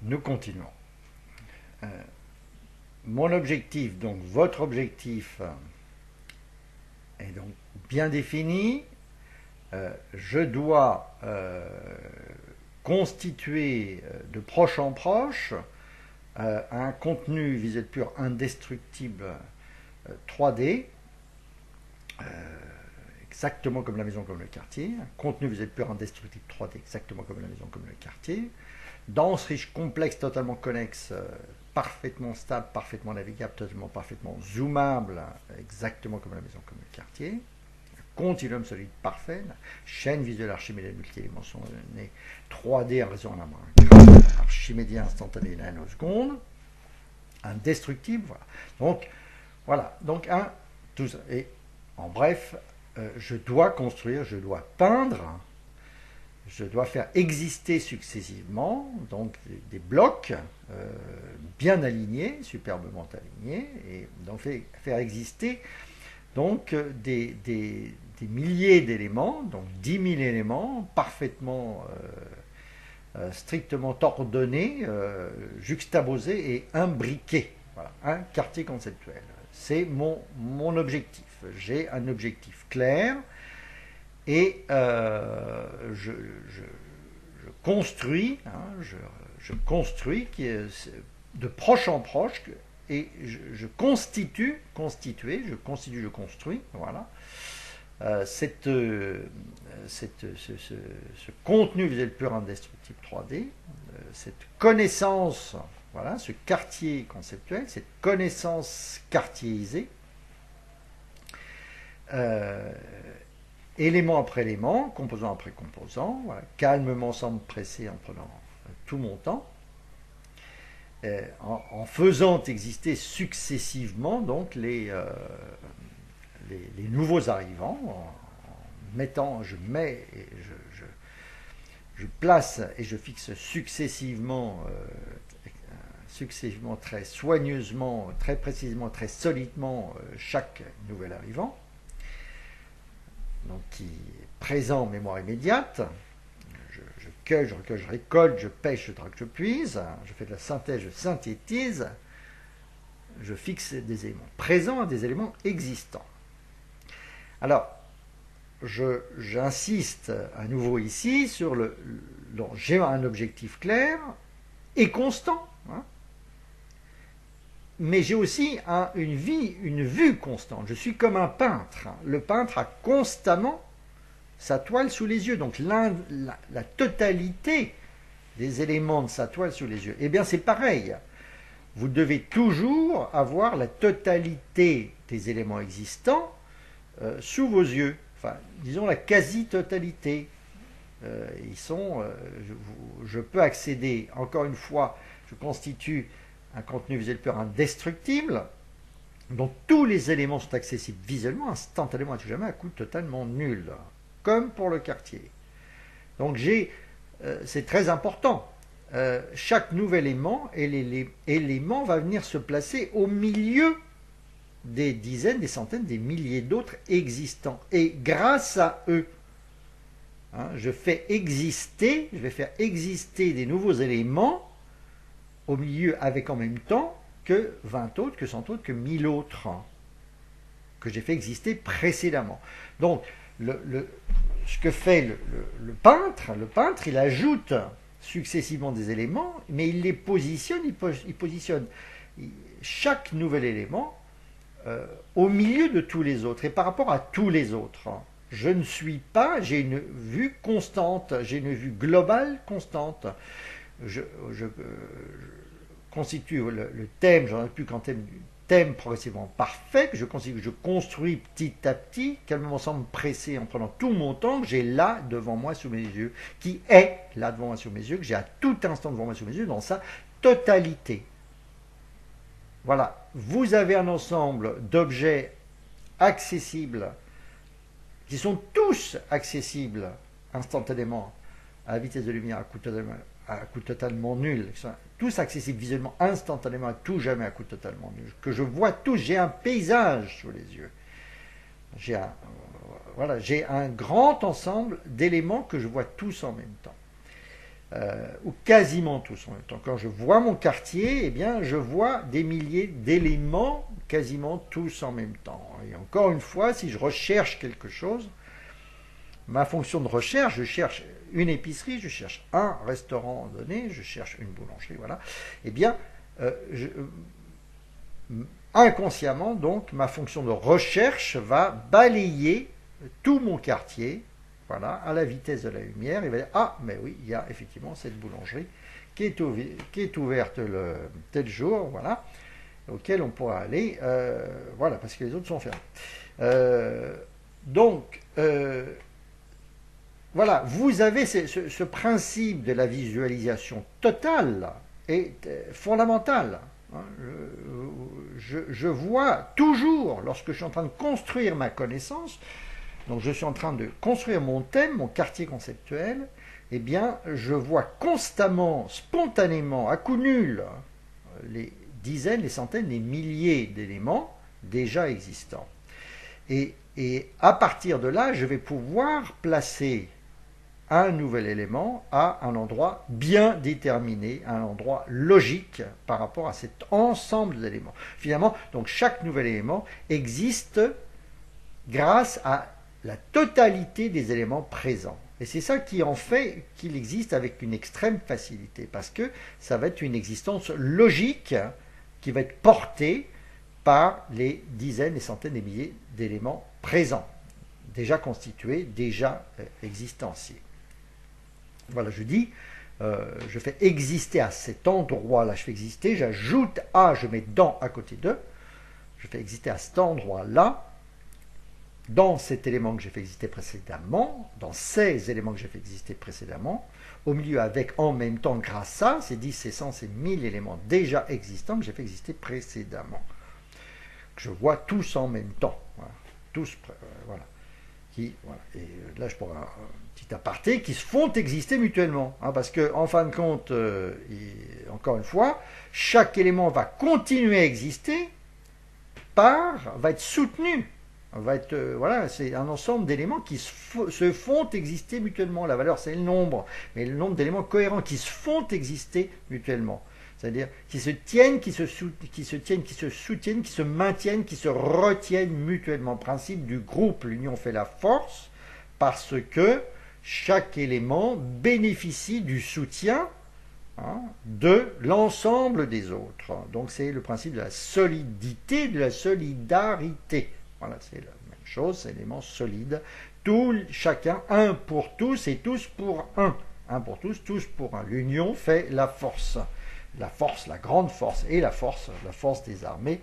Nous continuons. Euh, Mon objectif, donc votre objectif, est donc bien défini. Je dois constituer de proche en proche un contenu visuel pur indestructible 3D, euh, exactement comme la maison, comme le quartier. Un contenu visuel pur indestructible 3D, exactement comme la maison, comme le quartier. Dense, riche, complexe, totalement connexe, parfaitement stable, parfaitement navigable, totalement parfaitement zoomable, exactement comme la maison, comme le quartier. Continuum solide parfait, chaîne visuelle archimédée multidimensionnelle 3D en résonance archimédien instantané nanoseconde, indestructible, voilà. Donc tout ça. Et en bref, je dois construire, je dois peindre, je dois faire exister successivement donc des blocs bien alignés, superbement alignés, et donc faire exister donc des milliers d'éléments, donc 10 000 éléments parfaitement strictement ordonnés, juxtaposés et imbriqués. Voilà, un quartier conceptuel. C'est mon objectif. J'ai un objectif clair et je construis, je construis de proche en proche et je je construis, voilà, ce contenu visuel pur indestructible 3D, cette connaissance, voilà, ce quartier conceptuel, cette connaissance quartierisée, euh, élément après élément, composant après composant, voilà, calmement sans me presser en prenant tout mon temps, en faisant exister successivement donc les nouveaux arrivants, en mettant, je mets, et je place et je fixe successivement, successivement, très soigneusement, très précisément, très solidement chaque nouvel arrivant, donc qui est présent en mémoire immédiate. Je cueille, je recueille, je récolte, je pêche, je drague, je puise, je fais de la synthèse, je synthétise, je fixe des éléments présents à des éléments existants. Alors, j'insiste à nouveau ici sur j'ai un objectif clair et constant, hein, mais j'ai aussi une vue constante. Je suis comme un peintre. Le peintre a constamment sa toile sous les yeux, donc la totalité des éléments de sa toile sous les yeux. Eh bien, c'est pareil. Vous devez toujours avoir la totalité des éléments existants sous vos yeux. Enfin, disons la quasi-totalité. Je peux accéder, encore une fois, je constitue un contenu visuel pur indestructible, dont tous les éléments sont accessibles visuellement, instantanément, à tout jamais, à coût totalement nul, comme pour le quartier. Donc c'est très important. Chaque nouvel élément va venir se placer au milieu des dizaines, des centaines, des milliers d'autres existants. Et grâce à eux, je vais faire exister des nouveaux éléments au milieu avec en même temps que 20 autres, que 100 autres, que 1000 autres que j'ai fait exister précédemment. Donc, ce que fait le peintre, il ajoute successivement des éléments, mais il les positionne, il positionne chaque nouvel élément au milieu de tous les autres et par rapport à tous les autres. Je ne suis pas, j'ai une vue constante, j'ai une vue globale constante. Je constitue le thème, j'en ai plus qu'en thème progressivement parfait, que je construis petit à petit, calmement sans me presser, en prenant tout mon temps, que j'ai là devant moi sous mes yeux, qui est là devant moi sous mes yeux, que j'ai à tout instant devant moi sous mes yeux, dans sa totalité. Voilà, vous avez un ensemble d'objets accessibles, qui sont tous accessibles instantanément à la vitesse de lumière à coût totalement nul, qui sont tous accessibles visuellement instantanément à tout jamais à coût totalement nul, que je vois tous, j'ai un paysage sous les yeux. J'ai un grand ensemble d'éléments que je vois tous en même temps. ou quasiment tous en même temps. Quand je vois mon quartier, eh bien, je vois des milliers d'éléments quasiment tous en même temps. Et encore une fois, si je recherche quelque chose, ma fonction de recherche, je cherche une épicerie, je cherche un restaurant donné, je cherche une boulangerie, voilà. Eh bien, inconsciemment, donc, ma fonction de recherche va balayer tout mon quartier, voilà, à la vitesse de la lumière. Il va dire, ah, mais oui, il y a effectivement cette boulangerie qui est ouverte le tel jour, voilà, auquel on pourra aller, voilà, parce que les autres sont fermés. Donc, voilà, vous avez ce principe de la visualisation totale est fondamental. Je vois toujours, lorsque je suis en train de construire ma connaissance, donc je suis en train de construire mon thème, mon quartier conceptuel, eh bien, je vois constamment, spontanément, à coup nul, les dizaines, les centaines, les milliers d'éléments déjà existants. Et à partir de là, je vais pouvoir placer un nouvel élément à un endroit bien déterminé, un endroit logique par rapport à cet ensemble d'éléments. Finalement, donc chaque nouvel élément existe grâce à la totalité des éléments présents. Et c'est ça qui en fait qu'il existe avec une extrême facilité, parce que ça va être une existence logique qui va être portée par les dizaines, les centaines, les milliers d'éléments présents, déjà constitués, déjà existentiels. Voilà, je dis, je fais exister à cet endroit-là, je fais exister, j'ajoute à, je mets dans à côté de, je fais exister à cet endroit-là, dans cet élément que j'ai fait exister précédemment, dans ces éléments que j'ai fait exister précédemment, au milieu avec en même temps grâce à ces 10, ces 100, ces 1000 éléments déjà existants que j'ai fait exister précédemment. Que je vois tous en même temps. Voilà. Tous, voilà. Voilà. Et là, je pourrais un petit aparté, qui se font exister mutuellement. Hein, parce que, en fin de compte, encore une fois, chaque élément va continuer à exister va être soutenu. Voilà, c'est un ensemble d'éléments qui se font exister mutuellement. La valeur, c'est le nombre, mais le nombre d'éléments cohérents qui se font exister mutuellement. C'est-à-dire qui se tiennent, qui se soutiennent, qui se maintiennent, qui se retiennent mutuellement. Principe du groupe, l'union fait la force, parce que chaque élément bénéficie du soutien de l'ensemble des autres. Donc c'est le principe de la solidité, de la solidarité. Voilà, c'est la même chose, c'est l'élément solide. Chacun, un pour tous et tous pour un. Un pour tous pour un. L'union fait la force. La force, la grande force, et la force des armées.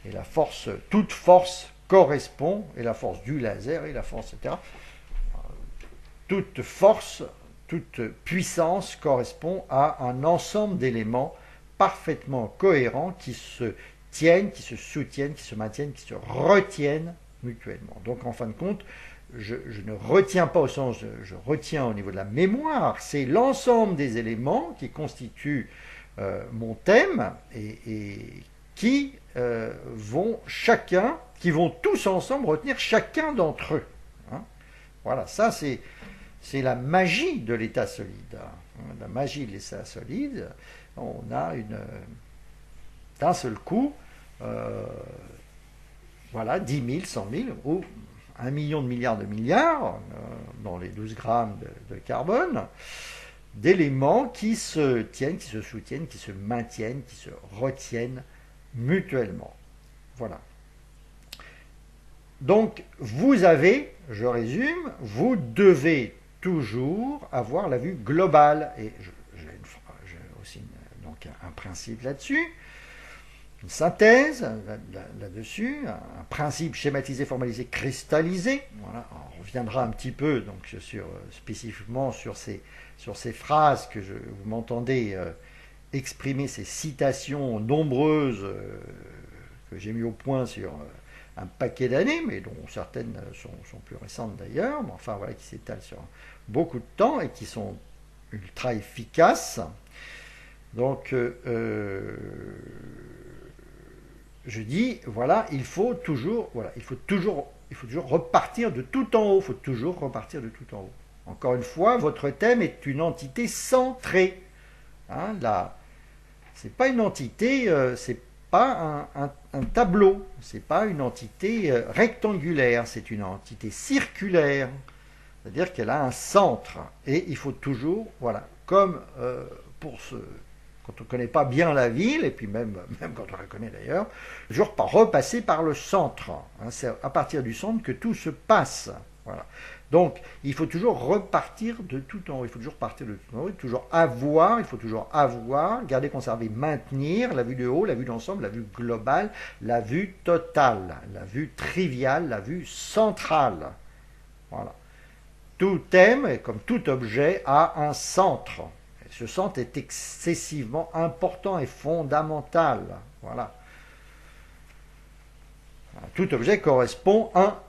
Et la force, toute force correspond, et la force du laser, et la force, etc. Toute force, toute puissance correspond à un ensemble d'éléments parfaitement cohérents qui se tiennent, qui se soutiennent, qui se maintiennent, qui se retiennent mutuellement. Donc en fin de compte, je ne retiens pas au sens, je retiens au niveau de la mémoire, c'est l'ensemble des éléments qui constituent mon thème et qui qui vont tous ensemble retenir chacun d'entre eux. Hein. Voilà, ça c'est la magie de l'état solide. La magie de l'état solide, on a d'un seul coup, voilà, 10 000, 100 000 ou 1 million de milliards dans les 12 grammes de carbone, d'éléments qui se tiennent, qui se soutiennent, qui se maintiennent, qui se retiennent mutuellement. Voilà. Donc, vous avez, je résume, vous devez toujours avoir la vue globale. Et j'ai aussi donc un principe là-dessus, une synthèse là-dessus, un principe schématisé, formalisé, cristallisé. Voilà. On reviendra un petit peu donc spécifiquement sur ces phrases que vous m'entendez exprimer, ces citations nombreuses que j'ai mis au point sur un paquet d'années, mais dont certaines sont plus récentes d'ailleurs, mais enfin voilà, qui s'étalent sur beaucoup de temps et qui sont ultra efficaces. Donc, je dis, voilà, il faut toujours repartir de tout en haut. Il faut toujours repartir de tout en haut. Encore une fois, votre thème est une entité centrée. Hein, là, c'est pas une entité, c'est pas un tableau, c'est pas une entité rectangulaire, c'est une entité circulaire. C'est-à-dire qu'elle a un centre. Et il faut toujours, voilà, comme quand on ne connaît pas bien la ville, et puis même quand on la connaît d'ailleurs, toujours repasser par le centre. Hein, c'est à partir du centre que tout se passe. Voilà. Donc, il faut toujours repartir de tout en haut. Il faut toujours partir de tout en haut, il faut toujours avoir, garder, conserver, maintenir la vue de haut, la vue d'ensemble, la vue globale, la vue totale, la vue triviale, la vue centrale. Voilà. Tout thème, comme tout objet, a un centre. Et ce centre est excessivement important et fondamental. Voilà. Tout objet correspond à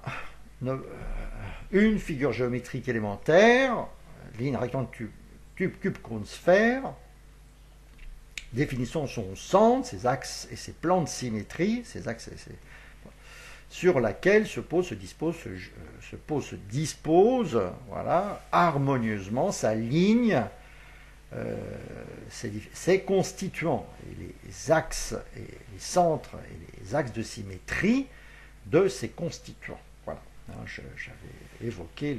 une figure géométrique élémentaire, ligne, rectangle, cube, cône, sphère, définissons son centre, ses axes et ses plans de symétrie, ses axes et ses... sur laquelle se dispose, voilà, harmonieusement sa ligne, ses constituants, et les axes et les centres et les axes de symétrie de ces constituants. Voilà. J'avais évoqué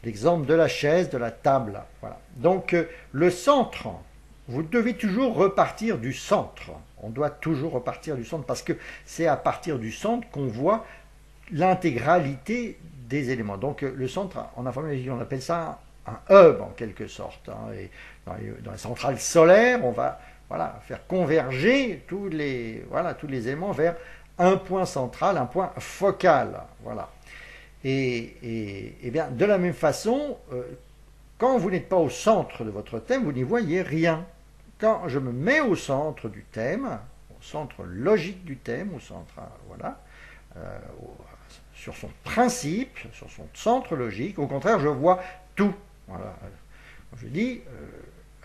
l'exemple de la chaise, de la table. Voilà. Donc le centre, vous devez toujours repartir du centre. On doit toujours repartir du centre parce que c'est à partir du centre qu'on voit l'intégralité des éléments. Donc le centre, en informatique, on appelle ça un hub en quelque sorte. Hein. Et dans les centrales solaires, on va faire converger tous les éléments vers un point central, un point focal. Voilà. Et bien, de la même façon, quand vous n'êtes pas au centre de votre thème, vous n'y voyez rien. Quand je me mets au centre du thème, au centre logique du thème, au centre, sur son principe, sur son centre logique, au contraire, je vois tout. Voilà. Je dis,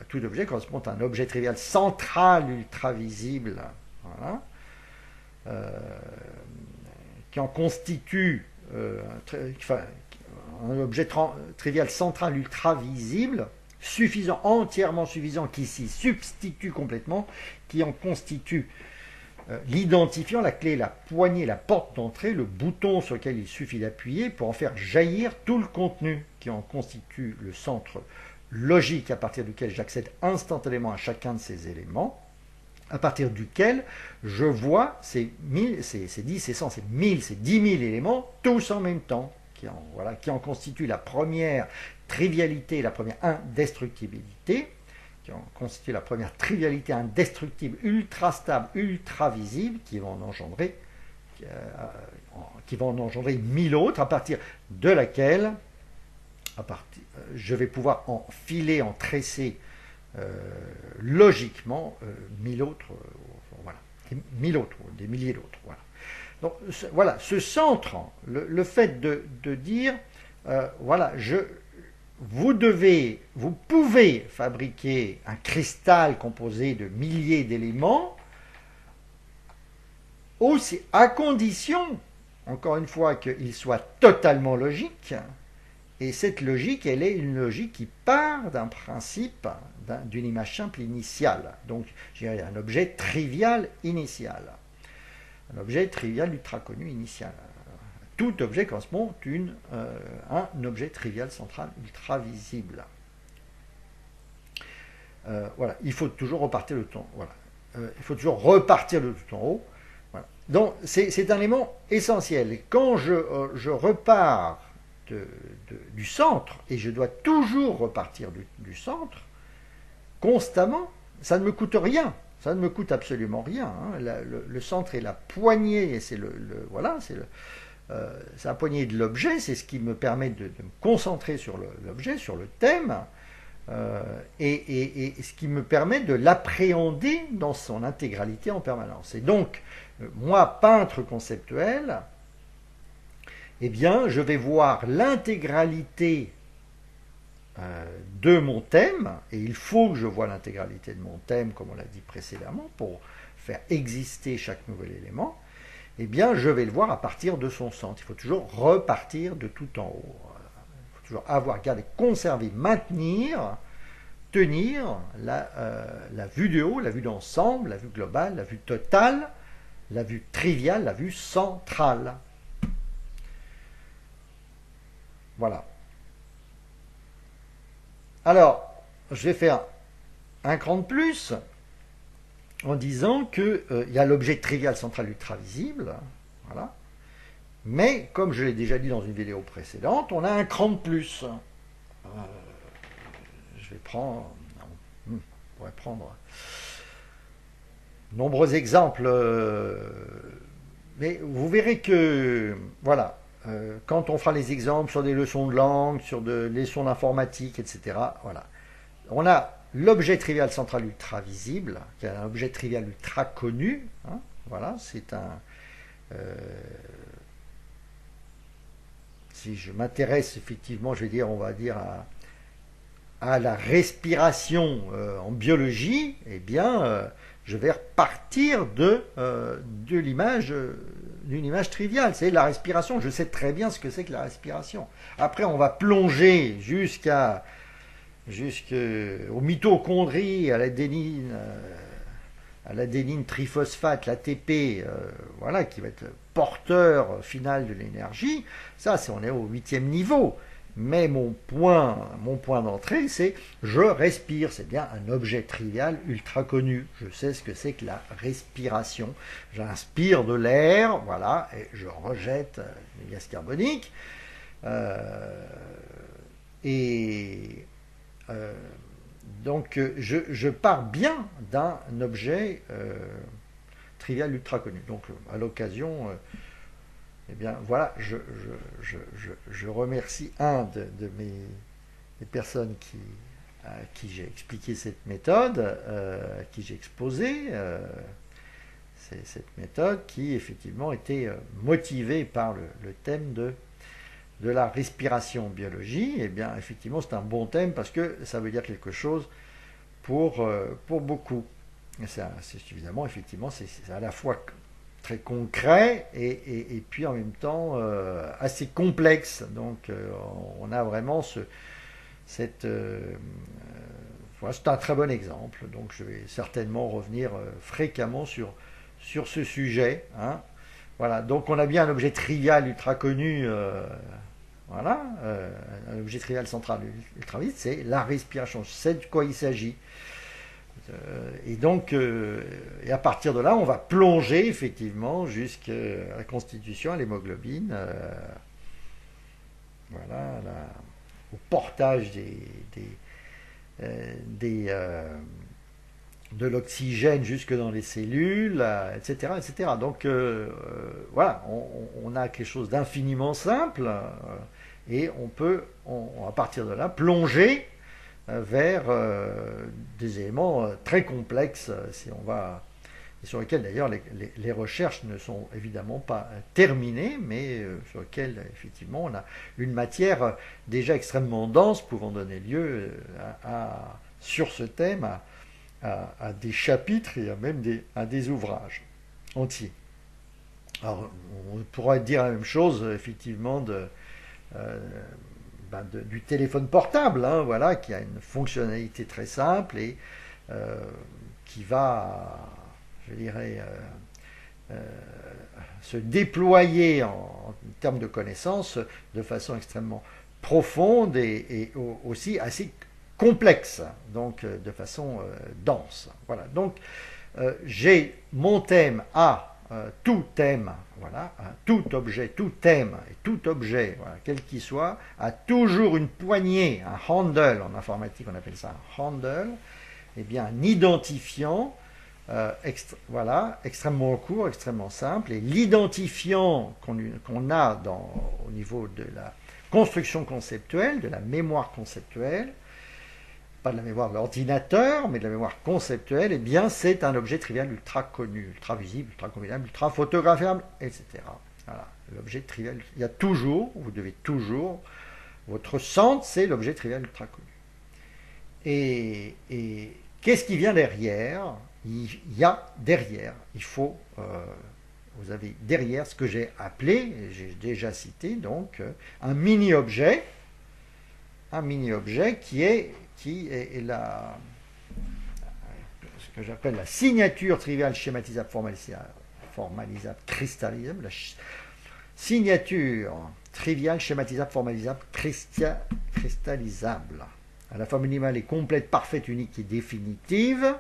tout objet correspond à un objet trivial central, ultra visible, voilà, qui en constitue un objet trivial central ultra visible, suffisant, entièrement suffisant, qui s'y substitue complètement, qui en constitue l'identifiant, la clé, la poignée, la porte d'entrée, le bouton sur lequel il suffit d'appuyer pour en faire jaillir tout le contenu, qui en constitue le centre logique à partir duquel j'accède instantanément à chacun de ces éléments, à partir duquel je vois ces 1000, ces 10, ces 100, ces 1000, ces 10 000 éléments, tous en même temps, qui en constituent la première trivialité, la première indestructibilité, qui en constituent la première trivialité indestructible, ultra stable, ultra visible, qui vont en engendrer 1000 autres, à partir de laquelle je vais pouvoir en filer, en tresser logiquement 1000 autres, voilà, 1000 autres, des milliers d'autres. Voilà. Donc voilà, ce centre, le fait de dire, voilà, vous pouvez fabriquer un cristal composé de milliers d'éléments, aussi à condition, encore une fois, qu'il soit totalement logique. Et cette logique, elle est une logique qui part d'un principe, d'une image simple initiale. Donc, j'ai un objet trivial initial. Un objet trivial ultra connu initial. Tout objet correspond à un objet trivial central ultra visible. Voilà, il faut toujours repartir de tout en haut. Voilà. Il faut toujours repartir de tout en haut. Voilà. Donc, c'est un élément essentiel. Et quand je repars du centre, et je dois toujours repartir du centre, constamment, ça ne me coûte rien, ça ne me coûte absolument rien. Hein. Le centre est la poignée, et c'est la poignée de l'objet, c'est ce qui me permet de me concentrer sur l'objet, sur le thème, et ce qui me permet de l'appréhender dans son intégralité en permanence. Et donc, moi, peintre conceptuel, eh bien, je vais voir l'intégralité de mon thème, et il faut que je voie l'intégralité de mon thème, comme on l'a dit précédemment, pour faire exister chaque nouvel élément, eh bien, je vais le voir à partir de son centre. Il faut toujours repartir de tout en haut. Il faut toujours avoir, garder, conserver, maintenir, tenir la vue de haut, la vue d'ensemble, la vue globale, la vue totale, la vue triviale, la vue centrale. Voilà. Alors, je vais faire un cran de plus en disant qu'il y a l'objet trivial central ultra visible, voilà. Mais, comme je l'ai déjà dit dans une vidéo précédente, on a un cran de plus. Je vais prendre... on pourrait prendre nombreux exemples, mais vous verrez que, voilà, quand on fera les exemples sur des leçons de langue, sur des leçons d'informatique, etc., voilà, on a l'objet trivial central ultra visible, qui est un objet trivial ultra connu, hein, voilà, c'est un... si je m'intéresse effectivement, je vais dire, on va dire à la respiration en biologie, eh bien, je vais repartir d'une image triviale. C'est la respiration. Je sais très bien ce que c'est que la respiration. Après, on va plonger jusqu'aux mitochondries, à l'adénine triphosphate, l'ATP, voilà, qui va être porteur final de l'énergie. Ça, on est au 8e niveau. Mais mon point d'entrée, c'est je respire. C'est bien un objet trivial ultra connu. Je sais ce que c'est que la respiration. J'inspire de l'air, voilà, et je rejette les gaz carboniques. Donc, je pars bien d'un objet trivial ultra connu. Donc, à l'occasion, eh bien, voilà, je remercie des personnes à qui j'ai expliqué cette méthode, à qui j'ai exposé cette méthode, qui effectivement était motivée par le thème de la respiration en biologie. Eh bien, effectivement, c'est un bon thème parce que ça veut dire quelque chose pour beaucoup. C'est évidemment, effectivement, c'est à la fois très concret et puis en même temps assez complexe. Donc, on a vraiment c'est un très bon exemple. Donc, je vais certainement revenir fréquemment sur ce sujet. Hein. Voilà. Donc, on a bien un objet trivial ultra connu. Voilà, un objet trivial central ultra vite, c'est la respiration. C'est de quoi il s'agit. Et donc, et à partir de là, on va plonger effectivement jusqu'à la constitution, à l'hémoglobine, voilà, au portage de l'oxygène jusque dans les cellules, etc., etc. Donc, voilà, on a quelque chose d'infiniment simple. Et on peut, à partir de là, plonger vers des éléments très complexes, et sur lesquels d'ailleurs les recherches ne sont évidemment pas terminées, mais sur lesquels effectivement on a une matière déjà extrêmement dense, pouvant donner lieu sur ce thème à des chapitres et même à des ouvrages entiers. Alors, on pourrait dire la même chose effectivement du téléphone portable, hein, voilà, qui a une fonctionnalité très simple et qui va, je dirais, se déployer en termes de connaissances de façon extrêmement profonde et aussi assez complexe, donc de façon dense. Voilà. Donc, j'ai mon thème A. Tout thème, voilà, tout objet, tout thème et tout objet, voilà, quel qu'il soit, a toujours une poignée, un handle, en informatique on appelle ça un handle, et bien un identifiant, voilà, extrêmement court, extrêmement simple, et l'identifiant qu'on a au niveau de la construction conceptuelle, de la mémoire conceptuelle, pas de la mémoire de l'ordinateur, mais de la mémoire conceptuelle, eh bien, c'est un objet trivial ultra connu, ultra visible, ultra combinable, ultra photographiable, etc. Voilà, l'objet trivial, il y a toujours, vous devez toujours, votre centre, c'est l'objet trivial ultra connu. Et qu'est-ce qui vient derrière? Il y a derrière, vous avez derrière ce que j'ai appelé, j'ai déjà cité, donc, un mini-objet, un mini-objet qui est ce que j'appelle la signature triviale schématisable formalisable cristallisable, la signature triviale schématisable formalisable cristallisable, à la fois minimale et complète, parfaite, unique et définitive,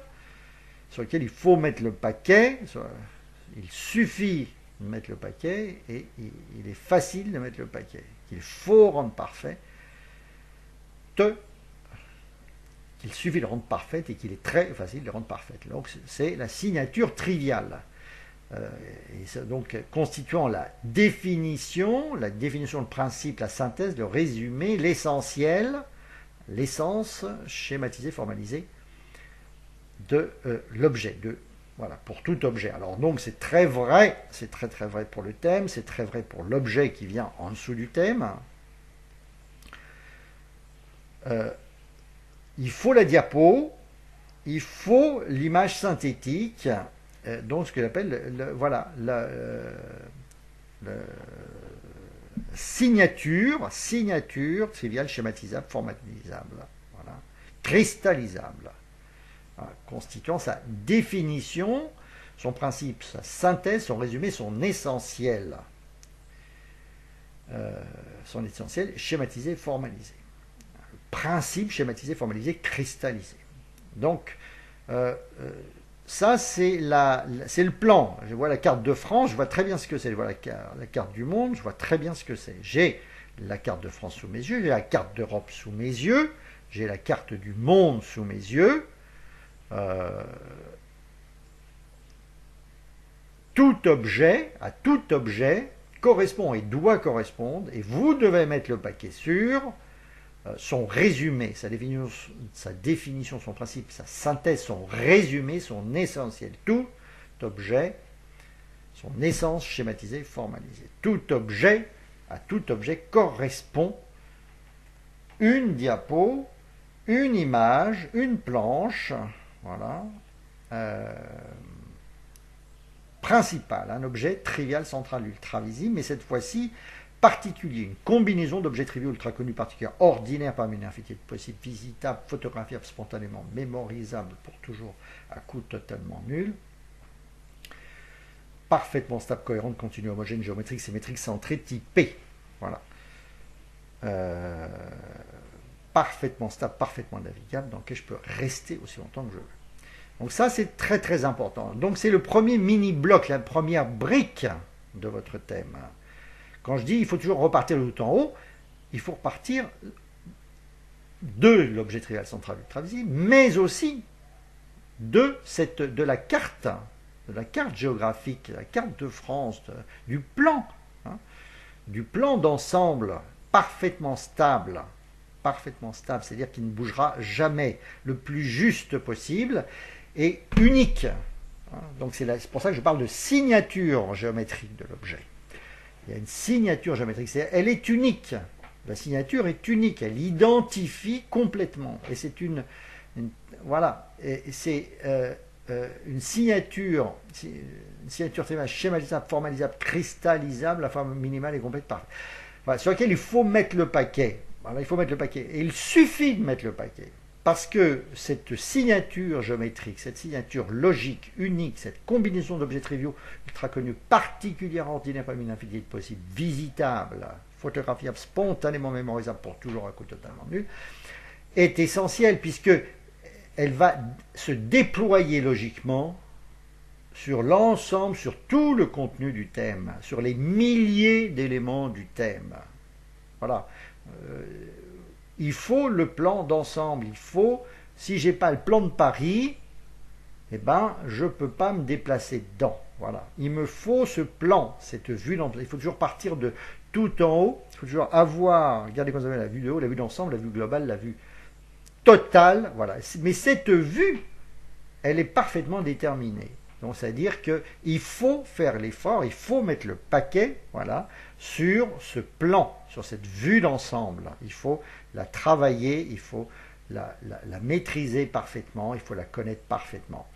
sur lequel il faut mettre le paquet. Il suffit de mettre le paquet et il est facile de mettre le paquet, qu'il faut rendre parfait, qu'il suffit de rendre parfaite et qu'il est très facile de rendre parfaite. Donc c'est la signature triviale. Et donc constituant la définition, le principe, la synthèse, le résumé, l'essentiel, l'essence schématisée, formalisée de l'objet, voilà, pour tout objet. Alors donc c'est très vrai, c'est très très vrai pour le thème, c'est très vrai pour l'objet qui vient en dessous du thème. Il faut la diapo, il faut l'image synthétique, donc ce que j'appelle signature triviale schématisable formalisable, voilà, cristallisable, voilà, constituant sa définition, son principe, sa synthèse, son résumé, son essentiel schématisé, formalisé. Principe schématisé, formalisé, cristallisé. Donc, ça, c'est le plan. Je vois la carte de France, je vois très bien ce que c'est. Je vois la carte du monde, je vois très bien ce que c'est. J'ai la carte de France sous mes yeux, j'ai la carte d'Europe sous mes yeux, j'ai la carte du monde sous mes yeux. Tout objet correspond et doit correspondre, et vous devez mettre le paquet sur son résumé, sa définition, son principe, sa synthèse, son résumé, son essentiel. Tout objet, son essence schématisée, formalisée. À tout objet correspond une diapo, une image, une planche, voilà, principale, un objet trivial, central, ultra visible, mais cette fois-ci particulier, une combinaison d'objets triviaux ultra connus, particuliers, ordinaires parmi une infinité de possibles, visitables, photographiables spontanément, mémorisables pour toujours à coût totalement nul, parfaitement stable, cohérente, continue, homogène, géométrique, symétrique, centrée, typée. Voilà. Parfaitement stable, parfaitement navigable, dans lequel je peux rester aussi longtemps que je veux. Donc ça, c'est très très important. Donc c'est le premier mini-bloc, la première brique de votre thème. Quand je dis il faut toujours repartir de tout en haut, il faut repartir de l'objet trivial central ultra visible, mais aussi de la carte géographique, de la carte de France, du plan d'ensemble parfaitement stable, c'est-à-dire qu'il ne bougera jamais, le plus juste possible et unique. Donc c'est pour ça que je parle de signature géométrique de l'objet. Il y a une signature géométrique, elle est unique. La signature est unique, elle identifie complètement. Et c'est voilà, c'est une signature schématisable, formalisable, cristallisable, la forme minimale et complète parfaite. Voilà, sur laquelle il faut mettre le paquet. Voilà, il faut mettre le paquet. Et il suffit de mettre le paquet. Parce que cette signature géométrique, cette signature logique, unique, cette combinaison d'objets triviaux ultra connus, particulière, ordinaire parmi une infinité de possibles, visitable, photographiable, spontanément mémorisable pour toujours à coût totalement nul, est essentielle puisque elle va se déployer logiquement sur l'ensemble, sur tout le contenu du thème, sur les milliers d'éléments du thème. Voilà. Il faut le plan d'ensemble. Si je n'ai pas le plan de Paris, eh ben, je ne peux pas me déplacer dedans. Voilà. Il me faut ce plan, cette vue d'ensemble. Il faut toujours partir de tout en haut. Il faut toujours avoir, regardez comme vous avez la vue de haut, la vue d'ensemble, la vue globale, la vue totale. Voilà. Mais cette vue, elle est parfaitement déterminée. Donc, c'est-à-dire qu'il faut faire l'effort, il faut mettre le paquet, voilà, sur ce plan, sur cette vue d'ensemble. Il faut la travailler, il faut la maîtriser parfaitement, il faut la connaître parfaitement.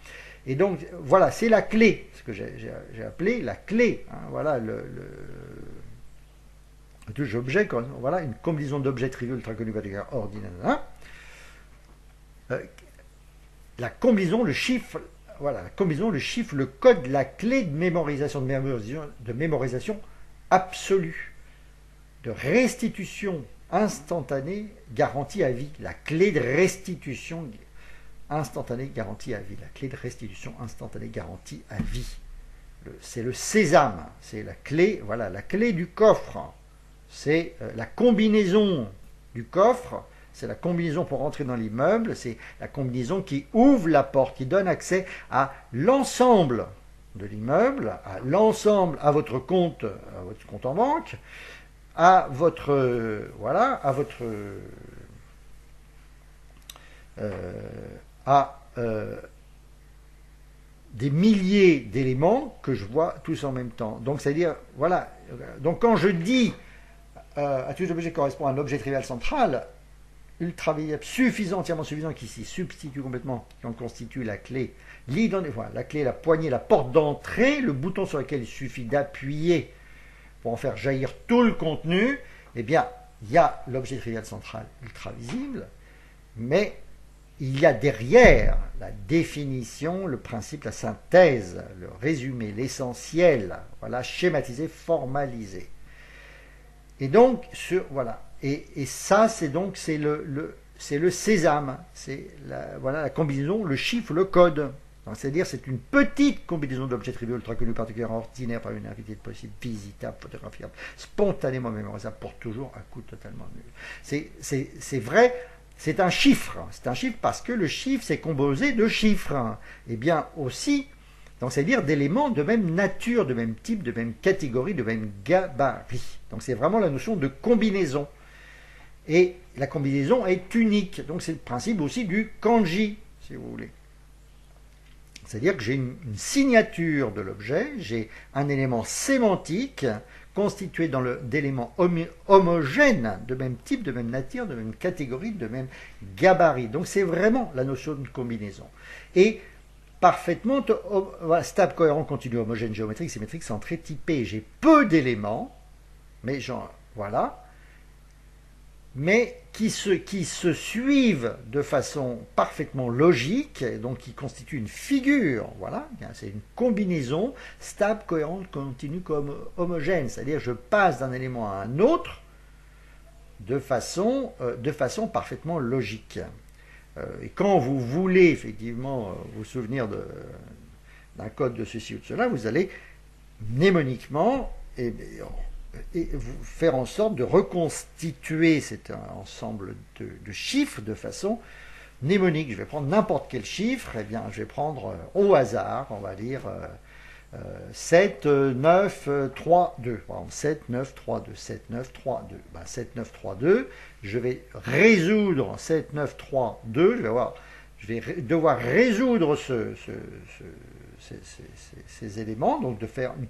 Et donc, voilà, c'est la clé, ce que j'ai appelé la clé. Hein, voilà objets, voilà, une combinaison d'objets triviaux ultra connus particulièrement ordinaires. La combinaison, le chiffre, voilà, la combinaison, le chiffre, le code, la clé de mémorisation, de mémorisation absolue, de restitution instantanée garantie à vie. La clé de restitution instantanée garantie à vie. La clé de restitution instantanée garantie à vie. C'est le sésame, c'est la clé, voilà, la clé du coffre. C'est la combinaison du coffre, c'est la combinaison pour rentrer dans l'immeuble, c'est la combinaison qui ouvre la porte, qui donne accès à l'ensemble de l'immeuble, à l'ensemble, à votre compte en banque, à votre, voilà, à votre, des milliers d'éléments que je vois tous en même temps. Donc, c'est-à-dire, voilà, donc quand je dis à tous les objets correspond à un objet trivial central, ultra variable, suffisant, entièrement suffisant, qui s'y substitue complètement, qui en constitue la clé, voilà, la clé, la poignée, la porte d'entrée, le bouton sur lequel il suffit d'appuyer pour en faire jaillir tout le contenu, eh bien, il y a l'objet trivial central ultra visible, mais il y a derrière la définition, le principe, la synthèse, le résumé, l'essentiel, voilà, schématisé, formalisé. Et donc, voilà. Et ça, c'est donc c'est le sésame, c'est voilà, la combinaison, le chiffre, le code. C'est-à-dire, c'est une petite combinaison d'objets triviaux ultra connus, particulièrement ordinaires, par une infinité de possibles, visitables, photographiables, spontanément mémorisables, pour toujours, à coup totalement nul. C'est vrai. C'est un chiffre parce que le chiffre, c'est composé de chiffres. Et bien aussi, donc c'est-à-dire d'éléments de même nature, de même type, de même catégorie, de même gabarit. Donc c'est vraiment la notion de combinaison. Et la combinaison est unique. Donc c'est le principe aussi du kanji, si vous voulez. C'est-à-dire que j'ai une signature de l'objet, j'ai un élément sémantique constitué d'éléments homogènes, de même type, de même nature, de même catégorie, de même gabarit. Donc c'est vraiment la notion de combinaison. Et parfaitement stable, cohérent, continu, homogène, géométrique, symétrique, centré, typé. J'ai peu d'éléments, mais voilà, mais qui se suivent de façon parfaitement logique, donc qui constituent une figure, voilà, c'est une combinaison stable, cohérente, continue, comme homogène, c'est-à-dire je passe d'un élément à un autre de façon parfaitement logique. Et quand vous voulez effectivement vous souvenir d'un code de ceci ou de cela, vous allez mnémoniquement et faire en sorte de reconstituer cet ensemble de chiffres de façon mnémonique. Je vais prendre n'importe quel chiffre, et bien je vais prendre au hasard, on va dire 7, 9, 3, 2. Par exemple, 7, 9, 3, 2, 7, 9, 3, 2. 7, 9, 3, 2. Je vais résoudre 7, 9, 3, 2. Je vais devoir résoudre ces éléments, donc de faire une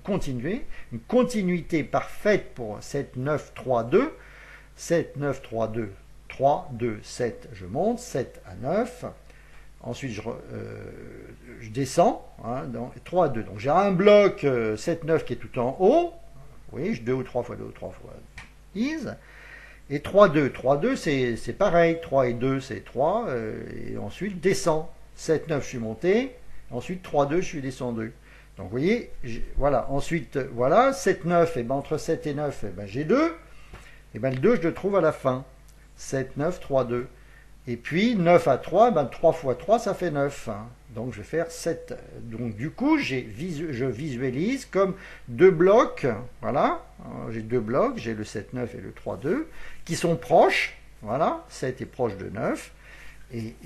continuité parfaite pour 7, 9, 3, 2. 7, 9, 3, 2, 3, 2, 7, je monte, 7 à 9. Ensuite, je descends, dans 3, 2. Donc j'ai un bloc 7, 9 qui est tout en haut. Vous voyez, 2 ou 3 fois 2 ou 3 fois 10. Et 3, 2. 3, 2, c'est pareil. 3 et 2, c'est 3. Et ensuite, descends. 7, 9, je suis monté. Ensuite, 3, 2, je suis descendu. Donc, vous voyez, voilà. Ensuite, voilà, 7, 9, et ben, entre 7 et 9, et ben, j'ai 2. Et ben, le 2, je le trouve à la fin. 7, 9, 3, 2. Et puis, 9 à 3, ben, 3 fois 3, ça fait 9. Donc, je vais faire 7. Donc, du coup, je visualise comme deux blocs. Voilà. J'ai deux blocs. J'ai le 7, 9 et le 3, 2 qui sont proches. Voilà. 7 est proche de 9. Et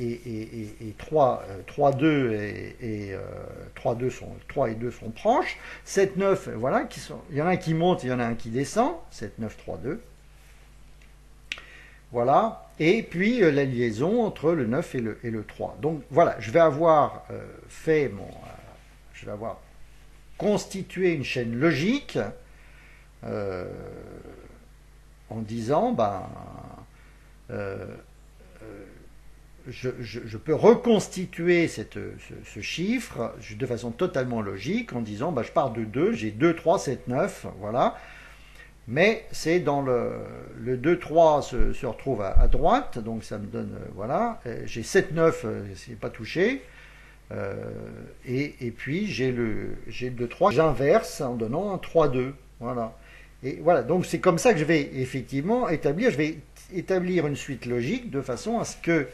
3, 2 et 3, 2 3 et 2 sont proches. 7, 9, voilà. Il y en a un qui monte et il y en a un qui descend. 7, 9, 3, 2. Voilà, et puis la liaison entre le 9 et le 3. Donc voilà, je vais avoir je vais avoir constitué une chaîne logique en disant, je peux reconstituer ce chiffre de façon totalement logique en disant, je pars de 2, j'ai 2, 3, 7, 9, voilà. Mais c'est dans le 2-3 se retrouve à droite, donc ça me donne, voilà, j'ai 7-9, c'est pas touché, et puis j'ai le 2-3, j'inverse en donnant un 3-2, voilà. Et voilà, donc c'est comme ça que je vais effectivement je vais établir une suite logique de façon à ce que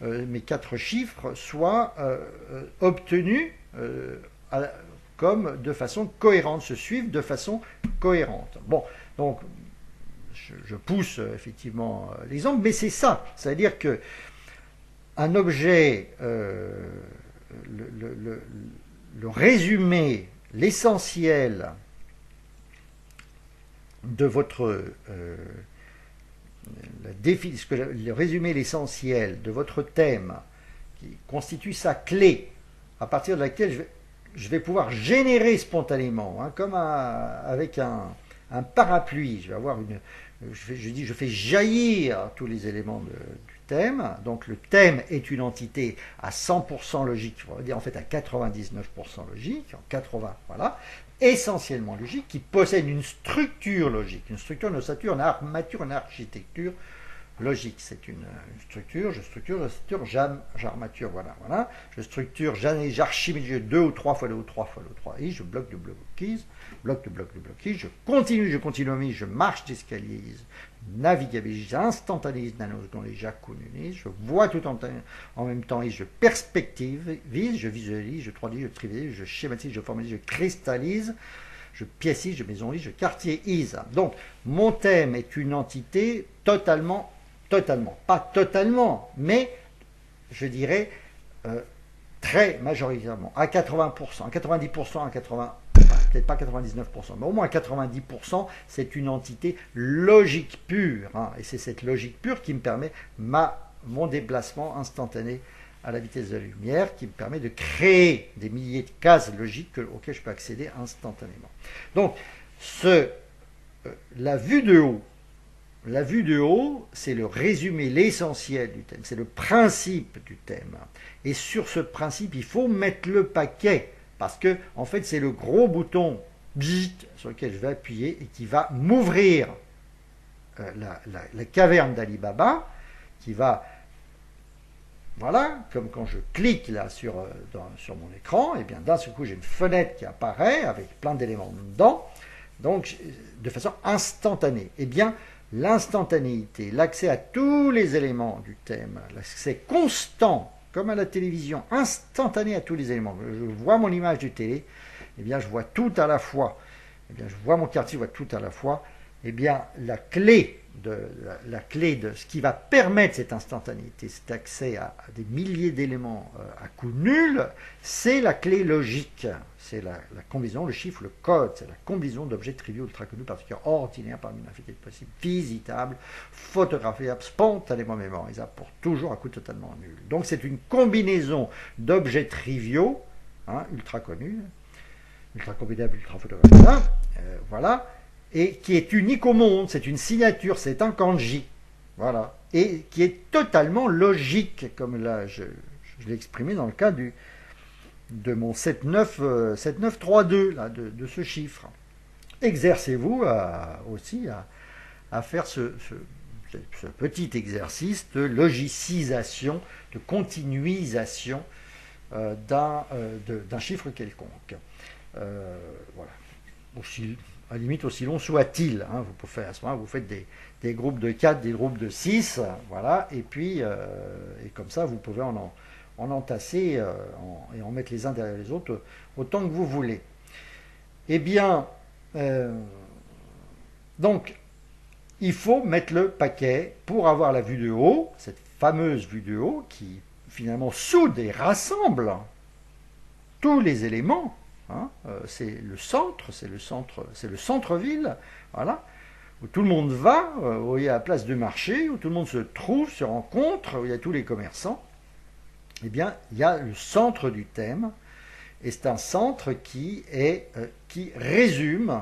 mes 4 chiffres soient obtenus comme de façon cohérente, se suivent de façon cohérente. Bon, donc je pousse effectivement l'exemple, mais c'est ça, c'est-à-dire que un objet, le résumé, l'essentiel de votre le résumé, l'essentiel de votre thème qui constitue sa clé à partir de laquelle je vais pouvoir générer spontanément, hein, comme avec un parapluie. Je vais avoir je fais jaillir tous les éléments du thème. Donc le thème est une entité à 100% logique, on va dire en fait à 99% logique, en 80, voilà, essentiellement logique, qui possède une structure logique, une structure de ossature, une armature, une architecture logique. C'est une structure, je structure, j'armature, voilà, voilà. Je structure, j'archimède 2 ou 3 fois 2 ou 3 fois 2 ou 3 i, je bloque de bloquise, bloc de bloc de bloquise, je continue, je marche d'escalierise, navigabilise, j'instantanise, nanoseconde, j'accumulise, je vois tout en même temps, je perspectivise, je visualise, je 3D, je trivialise, je schématise, je formalise, je cristallise, je piécise, je maisonise, je quartierise. Donc, mon thème est une entité totalement, pas totalement, mais je dirais très majoritairement, à 80%, à 90%, à 80%, peut-être pas 99%, mais au moins à 90%, c'est une entité logique pure. Hein, et c'est cette logique pure qui me permet mon déplacement instantané à la vitesse de la lumière, qui me permet de créer des milliers de cases logiques auxquelles je peux accéder instantanément. Donc, la vue de haut, c'est le résumé, l'essentiel du thème, c'est le principe du thème. Et sur ce principe, il faut mettre le paquet, parce que, en fait, c'est le gros bouton sur lequel je vais appuyer et qui va m'ouvrir la caverne d'Ali Baba, qui va, voilà, comme quand je clique là sur mon écran, et bien d'un seul coup j'ai une fenêtre qui apparaît avec plein d'éléments dedans, donc de façon instantanée. Et bien l'instantanéité, l'accès à tous les éléments du thème, l'accès constant, comme à la télévision, instantané à tous les éléments. Je vois mon image de télé, et bien je vois tout à la fois. Et bien je vois mon quartier, je vois tout à la fois. Et bien la clé de ce qui va permettre cette instantanéité, cet accès à des milliers d'éléments à coût nul, c'est la clé logique. C'est la combinaison, le chiffre, le code, c'est la combinaison d'objets triviaux, ultra connus, particulièrement ordinaires parmi une infinité de possibles, visitables, photographiables, spontanément mémorisables, pour toujours à coût totalement nul. Donc c'est une combinaison d'objets triviaux, hein, ultra connus, ultra combinables, ultra photographiables, voilà, et qui est unique au monde, c'est une signature, c'est un kanji, voilà, et qui est totalement logique, comme là je l'ai exprimé dans le cas de mon 7932, là, de ce chiffre. Exercez-vous aussi à faire ce petit exercice de logicisation, de continuisation d'un chiffre quelconque. Voilà. Aussi, à la limite, aussi long soit-il. Hein, vous pouvez faire à ce moment-là, vous faites des groupes de 4, des groupes de 6, voilà, et puis et comme ça, vous pouvez en entasser et en mettre les uns derrière les autres autant que vous voulez. Eh bien, donc, il faut mettre le paquet pour avoir la vue de haut, cette fameuse vue de haut qui finalement soude et rassemble tous les éléments. Hein, c'est le centre-ville, voilà, où tout le monde va, où il y a la place de marché, où tout le monde se trouve, se rencontre, où il y a tous les commerçants. Eh bien, il y a le centre du thème, et c'est un centre qui résume,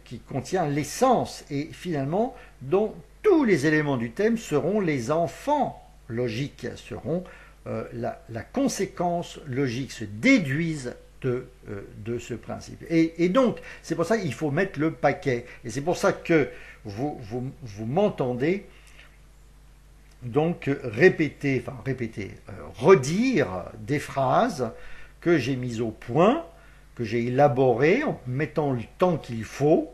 qui contient l'essence, et finalement, dont tous les éléments du thème seront les enfants logiques, seront la conséquence logique, se déduisent de ce principe. Et donc, c'est pour ça qu'il faut mettre le paquet. Et c'est pour ça que vous m'entendez donc redire des phrases que j'ai mises au point, que j'ai élaborées en mettant le temps qu'il faut,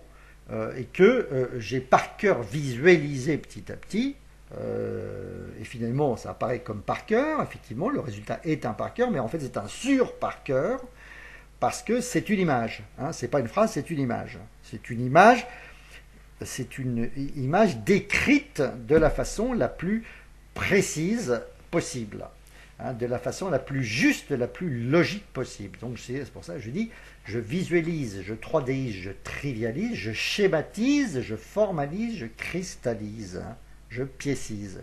et que j'ai par cœur visualisé petit à petit. Et finalement, ça apparaît comme par cœur. Effectivement, le résultat est un par cœur, mais en fait, c'est un sur par cœur parce que c'est une image. Hein, c'est pas une phrase, c'est une image. C'est une image. C'est une image décrite de la façon la plus précise possible, hein, de la façon la plus juste, la plus logique possible. Donc c'est pour ça que je dis, je visualise, je 3Dise, je trivialise, je schématise, je formalise, je cristallise, hein, je piécise.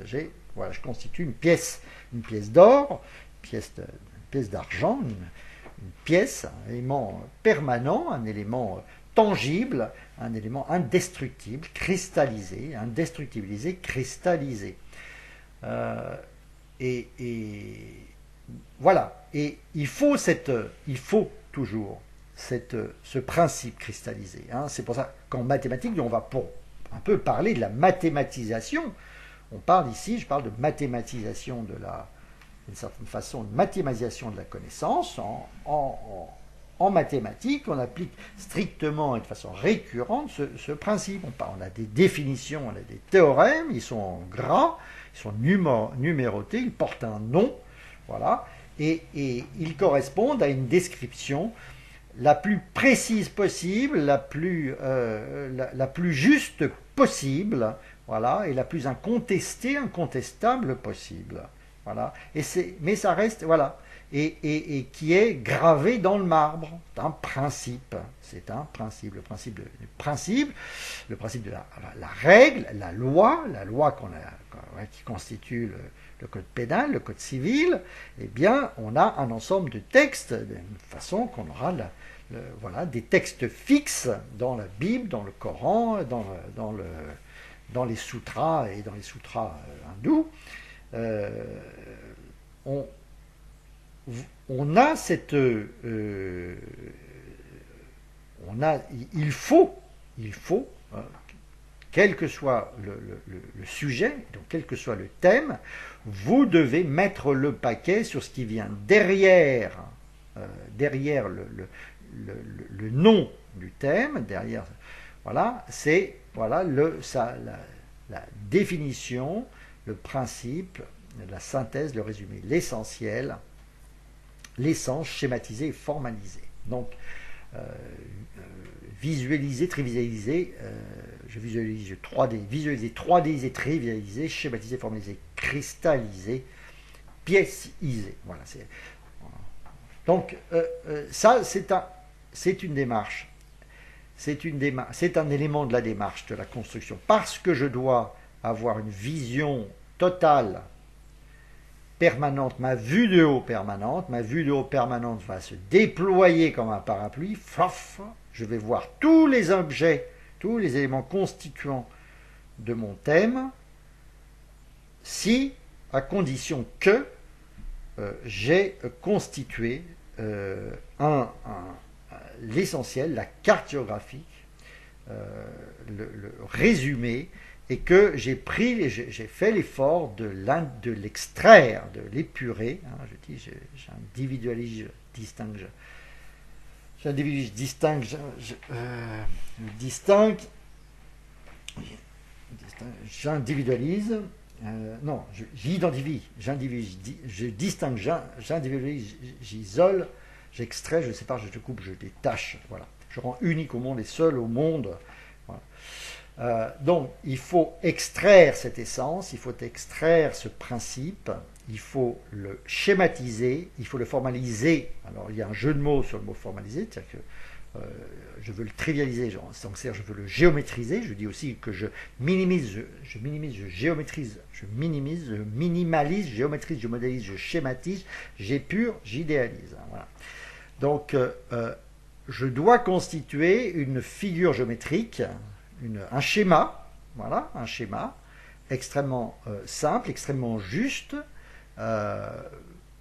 Voilà, je constitue une pièce d'or, une pièce d'argent, une pièce, un élément permanent, un élément tangible, un élément indestructible, cristallisé, indestructibilisé, cristallisé. Et voilà. Et il faut toujours ce principe cristallisé. Hein. C'est pour ça qu'en mathématiques, on va pour un peu parler de la mathématisation. Je parle de mathématisation d'une certaine façon, de mathématisation de la connaissance. En mathématiques, on applique strictement et de façon récurrente ce principe. On a des définitions, on a des théorèmes, ils sont en gras, ils sont numérotés, ils portent un nom, voilà, et ils correspondent à une description la plus précise possible, la plus juste possible, voilà, et la plus incontestable possible, voilà. Mais ça reste, voilà. Et qui est gravé dans le marbre. C'est un principe. C'est un principe. Le principe de la règle, la loi qui constitue le code pénal, le code civil, eh bien, on a un ensemble de textes, de façon qu'on aura des textes fixes dans la Bible, dans le Coran, dans les sutras et dans les sutras hindous. Il faut, quel que soit le sujet, donc quel que soit le thème, vous devez mettre le paquet sur ce qui vient derrière le nom du thème, derrière, voilà, c'est la définition, le principe, la synthèse, le résumé, l'essentiel, l'essence schématisée et formalisée. Donc, visualiser, trivialiser, je visualise 3D, visualiser, 3Diser, trivialiser, schématiser, formaliser, cristalliser, pièciser. Voilà. Donc, ça, c'est une démarche. C'est un élément de la démarche de la construction. Parce que je dois avoir une vision totale, permanente, ma vue de haut permanente va se déployer comme un parapluie, je vais voir tous les objets, tous les éléments constituants de mon thème, à condition que j'ai constitué l'essentiel, la carte géographique, le résumé, et que j'ai fait l'effort de l'extraire, de l'épurer. Hein, je dis, j'individualise, je distingue, j'individualise, non, j'identifie, je distingue, j'individualise, j'isole, j'extrais, je sépare, je découpe, je détache, voilà. Je rends unique au monde et seul au monde. Voilà. Donc, il faut extraire cette essence, il faut extraire ce principe, il faut le schématiser, il faut le formaliser. Alors, il y a un jeu de mots sur le mot formaliser, c'est-à-dire que je veux le trivialiser, je veux le géométriser. Je dis aussi que je minimise, je géométrise, je minimalise, je géométrise, je modélise, je schématise, j'épure, j'idéalise. Voilà. Donc, je dois constituer une figure géométrique, un schéma, voilà, un schéma extrêmement simple, extrêmement juste,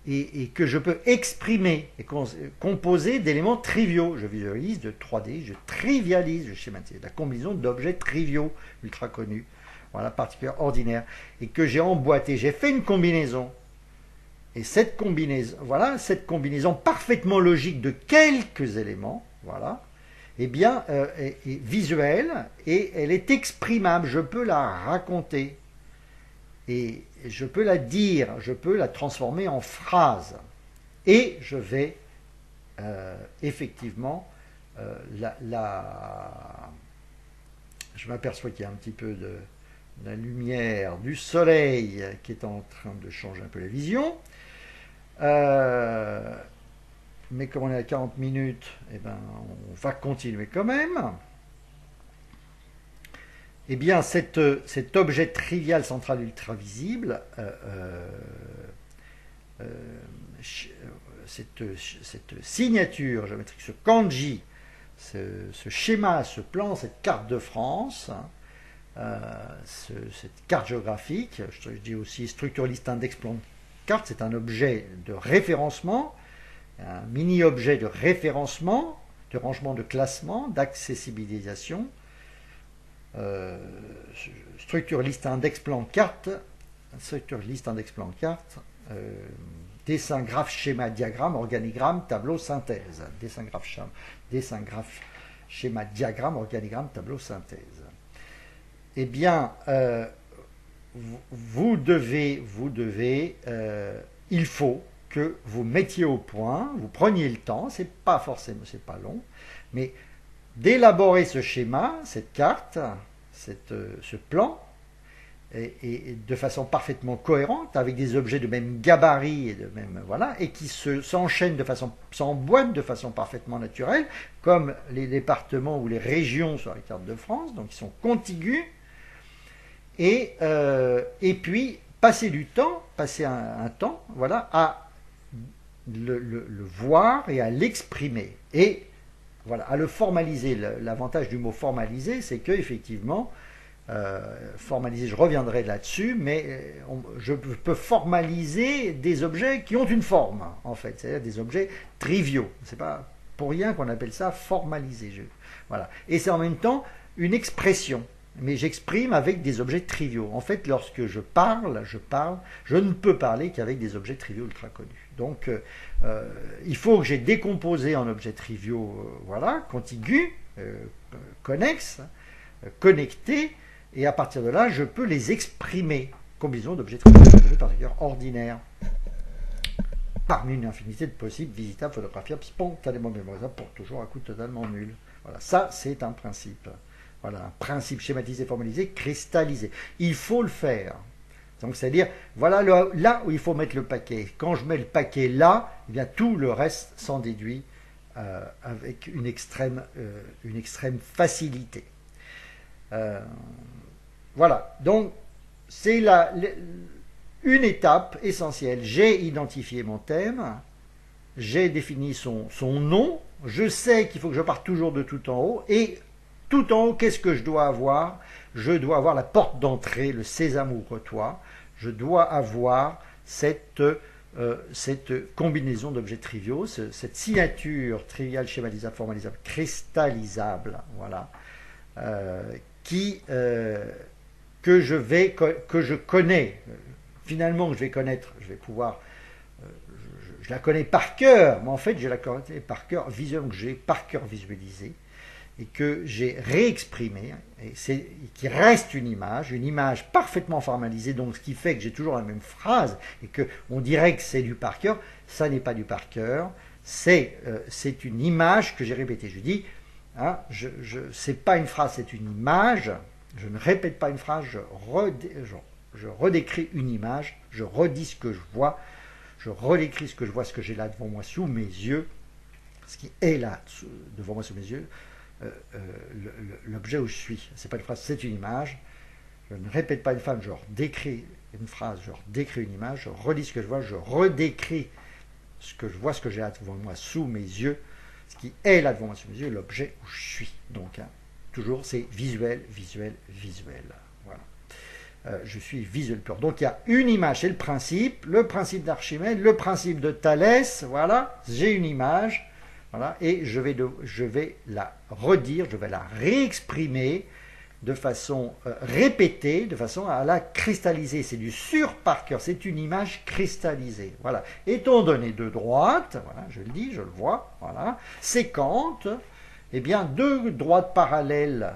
et que je peux exprimer et composer d'éléments triviaux. Je visualise de 3D, je trivialise, je schématise la combinaison d'objets triviaux, ultra connus, voilà, particulière, ordinaire, et que j'ai emboîté, j'ai fait une combinaison. Et cette combinaison, voilà, cette combinaison parfaitement logique de quelques éléments, voilà, eh bien, est visuelle et elle est exprimable. Je peux la raconter et je peux la dire, je peux la transformer en phrase. Et je vais effectivement je m'aperçois qu'il y a un petit peu de la lumière du soleil qui est en train de changer un peu la vision. Mais comme on est à 40 minutes, eh ben, on va continuer quand même. Eh bien, cet objet trivial central ultra visible, cette signature géométrique, ce kanji, ce schéma, ce plan, cette carte de France, cette carte géographique, je dis aussi structure liste index plan carte, c'est un objet de référencement, un mini-objet de référencement, de rangement de classement, d'accessibilisation, structure liste index plan carte, structure liste index plan carte, dessin graphe schéma diagramme, organigramme, tableau synthèse, dessin graphe schéma diagramme, organigramme, tableau synthèse. Eh bien, il faut que vous mettiez au point, vous preniez le temps, c'est pas forcément, c'est pas long, mais d'élaborer ce schéma, cette carte, ce plan, et de façon parfaitement cohérente, avec des objets de même gabarit et de même voilà, et qui s'enchaînent s'emboîtent de façon parfaitement naturelle, comme les départements ou les régions sur la carte de France, donc ils sont contigus, et puis passer un temps, voilà, à le voir et à l'exprimer, et voilà, à le formaliser. L'avantage du mot formaliser, c'est que effectivement, formaliser, je reviendrai là-dessus, mais je peux formaliser des objets qui ont une forme, en fait, c'est-à-dire des objets triviaux. C'est pas pour rien qu'on appelle ça formaliser. Voilà. Et c'est en même temps une expression, mais j'exprime avec des objets triviaux. En fait, lorsque je parle, je ne peux parler qu'avec des objets triviaux ultra connus. Donc, il faut que j'ai décomposé en objets triviaux, voilà, contigus, connexes, connectés, et à partir de là, je peux les exprimer. Combinaison d'objets triviaux, par ailleurs ordinaires, parmi une infinité de possibles, visitables, photographiables, spontanément mémorisables, pour toujours à coût totalement nul. Voilà, ça c'est un principe. Voilà, un principe schématisé, formalisé, cristallisé. Il faut le faire. Donc c'est-à-dire, voilà là où il faut mettre le paquet. Quand je mets le paquet là, eh bien tout le reste s'en déduit avec une extrême facilité. Voilà, donc c'est une étape essentielle. J'ai identifié mon thème, j'ai défini son nom, je sais qu'il faut que je parte toujours de tout en haut, et tout en haut, qu'est-ce que je dois avoir? Je dois avoir la porte d'entrée, le sésame ouvre-toi, je dois avoir cette combinaison d'objets triviaux, cette signature triviale, schématisable, formalisable, cristallisable, voilà, que je connais, finalement que je vais connaître, je vais pouvoir, je la connais par cœur, mais en fait je la connais par cœur visuellement, que j'ai par cœur visualisé, et que j'ai réexprimé, et qui reste une image parfaitement formalisée, donc ce qui fait que j'ai toujours la même phrase, et qu'on dirait que c'est du par cœur. Ça n'est pas du par cœur, c'est une image que j'ai répétée. Je dis, hein, c'est pas une phrase, c'est une image. Je ne répète pas une phrase, je redécris une image, je redis ce que je vois, je redécris ce que je vois, ce que j'ai là devant moi sous mes yeux, ce qui est là devant moi sous mes yeux, l'objet où je suis. C'est pas une phrase, c'est une image. Je ne répète pas une phrase, je redécris une phrase, je redécris une image, je redis ce que je vois, je redécris ce que je vois, ce que j'ai là devant moi sous mes yeux, ce qui est là devant moi sous mes yeux, l'objet où je suis. Donc, hein, toujours c'est visuel, visuel, visuel. Voilà. je suis visuel pur. Donc il y a une image, c'est le principe d'Archimède, le principe de Thalès, voilà, j'ai une image, voilà, et je vais la redire, je vais la réexprimer de façon répétée, de façon à la cristalliser. C'est du sur-Parker, c'est une image cristallisée. Voilà. Étant donné de droite, voilà, je le dis, je le vois, voilà, séquente, eh bien, deux droites parallèles,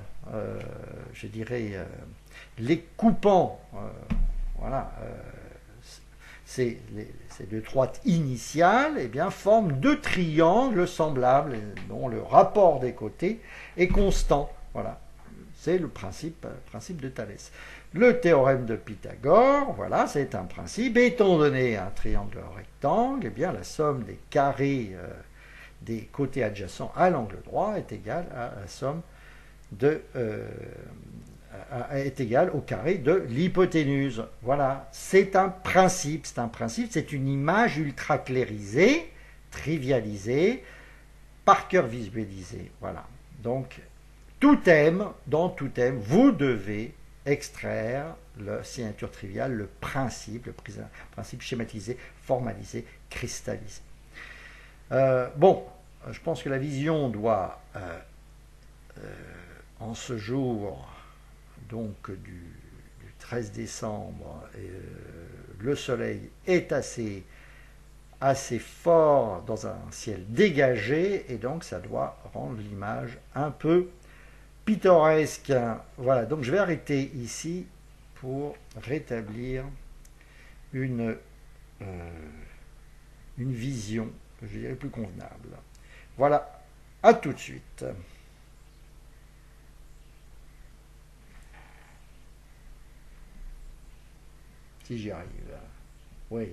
je dirais, les coupant, voilà, ces deux droites initiales, eh bien, forment deux triangles semblables, dont le rapport des côtés est constant. Voilà. C'est le principe de Thalès. Le théorème de Pythagore, voilà, c'est un principe. Étant donné un triangle rectangle, eh bien, la somme des carrés des côtés adjacents à l'angle droit est égale à la somme est égale au carré de l'hypoténuse. Voilà, c'est un principe, c'est une image ultra clairisée, trivialisée, par cœur visualisée. Voilà. Donc, dans tout thème, vous devez extraire la signature triviale, le principe schématisé, formalisé, cristallisé. Bon, je pense que la vision doit, en ce jour donc du 13 décembre, le soleil est assez fort dans un ciel dégagé, et donc ça doit rendre l'image un peu pittoresque. Voilà, donc je vais arrêter ici pour rétablir une vision, je dirais, plus convenable. Voilà, à tout de suite. Si j'y arrive. Oui.